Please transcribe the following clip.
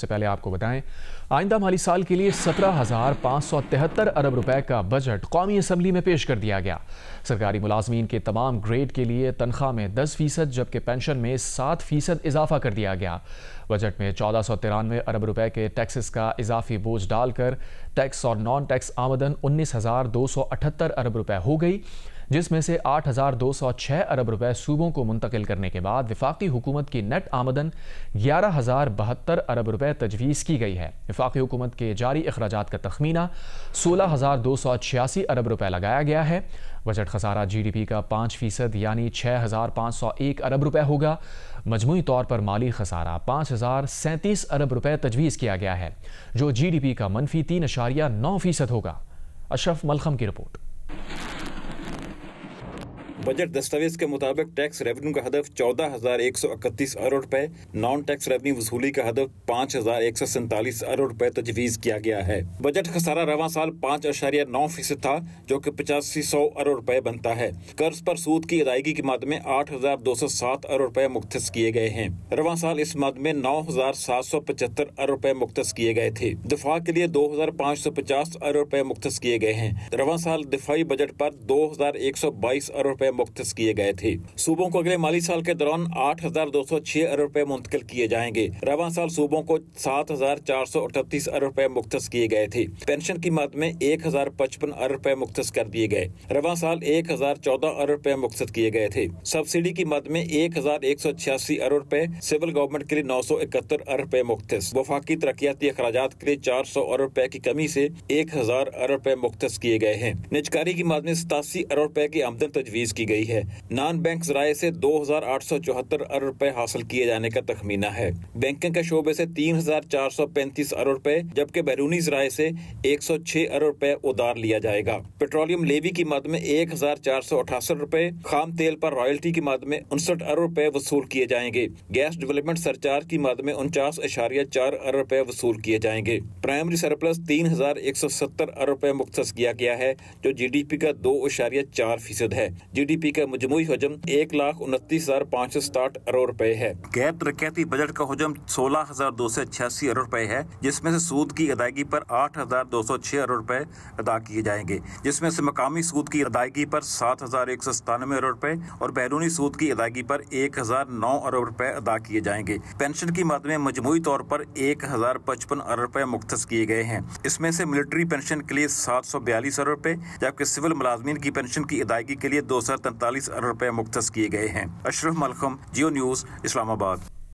सबसे पहले आपको बताएं, आइंदा माली साल के लिए 17,573 अरब रुपए का बजट कौमी असम्बली में पेश कर दिया गया। सरकारी मुलाजमीन के तमाम ग्रेड के लिए तनख्वाह में 10% जबकि पेंशन में 7% इजाफा कर दिया गया। बजट में 1493 अरब रुपए के टैक्सेस का इजाफी बोझ डालकर टैक्स और नॉन टैक्स आमदन 19,278 अरब रुपए हो गई, जिसमें से 8,206 अरब रुपए सूबों को मुंतकिल करने के बाद वफाकी हुकूमत की नेट आमदन 11,072 अरब रुपए तजवीज़ की गई है। वफाकी हुकूमत के जारी अखराजात का तखमीना 16,286 अरब रुपए लगाया गया है। बजट खसारा GDP का 5% यानी 6,501 अरब रुपए होगा। मजमूई तौर पर माली खसारा 5,037 अरब रुपए तजवीज़ किया गया है, जो GDP का मनफी 3.9% होगा। अशरफ मलखम की रिपोर्ट। बजट दस्तावेज के मुताबिक टैक्स रेवेन्यू का हदफ 14,131 अरब रुपए, नॉन टैक्स रेवेन्यू वसूली का हदफ 5,147 अरब रुपए तजवीज़ किया गया है। बजट खसारा रवां साल 5.9% था, जो कि 8500 अरब रुपए बनता है। कर्ज पर सूद की अदायगी की मद में 8,207 अरब रुपए मुख्तस किए गए हैं। रवां साल इस मद में 9,775 अरब रुपए मुख्तस किए गए थे। दिफा के लिए 2,550 अरब रुपए मुख्तस किए गए हैं। रवां साल दिफाई बजट पर 2,122 अरब रुपए मुख्तस किए गए थे। सूबों को अगले माली साल के दौरान 8,206 अरब रुपए मुंतकिल किए जाएंगे। रवां साल सूबों को 7,438 अरब रुपए मुख्तस किए गए थे। पेंशन की मद में 1,055 अरब रुपए मुख्तस कर दिए गए। रवां साल 1,014 अरब रुपए मुख्तस किए गए थे। सब्सिडी की मद में 1,186 अरब रुपए, सिविल गवर्नमेंट के लिए 971 अरब रुपए मुख्तस, वफाकी तरक्याती अखराजात के लिए 400 अरब रुपए की कमी से 1,000 अरब रुपए मुख्तस किए गए हैं। निजकारी की मद में 87 अरब रुपए की आमदन तजवीज की गई है। नॉन बैंक ज़राए से 2,874 अरब रुपए हासिल किए जाने का तखमीना है। बैंकिंग के शोबे से 3,435 अरब रुपए, जबकि बैरूनी ज़राए से 106 अरब रुपए उधार लिया जाएगा। पेट्रोलियम लेवी की मद में 1,468 रुपए, खाम तेल पर रॉयल्टी की मद में 59 अरब रुपए वसूल किए जाएंगे। गैस डेवलपमेंट सरचार्ज की मद में 49.4 अरब रुपए वसूल किए जाएंगे। प्राइमरी सरप्लस 3,170 अरब रुपए मुख्तस किया गया है, जो GDP का 2.4% है। GDP का मजमूई हजम 1,29,560 अरब रुपए है। गैर तरक्याती बजट का हजम 16,286 अरब रुपए है, जिसमें से सूद की अदायगी पर 8,206 अरब रुपए अदा किए जाएंगे, जिसमें से मकामी सूद की अदायगी पर 7,197 अरब रुपए और बैरूनी सूद की अदायगी पर 1,009 अरब रुपए अदा किए जाएंगे। पेंशन की मद में मजमूई तौर पर 1,055 अरब रुपए मुख्तस किए गए हैं। इसमें से मिलिट्री पेंशन के लिए 742 अरब रुपए, जबकि सिविल मुलाजमीन की पेंशन की अदायगी के लिए 243 अरब रुपए मुख्तस किए गए हैं। अशरफ मलखम, जियो न्यूज़, इस्लामाबाद।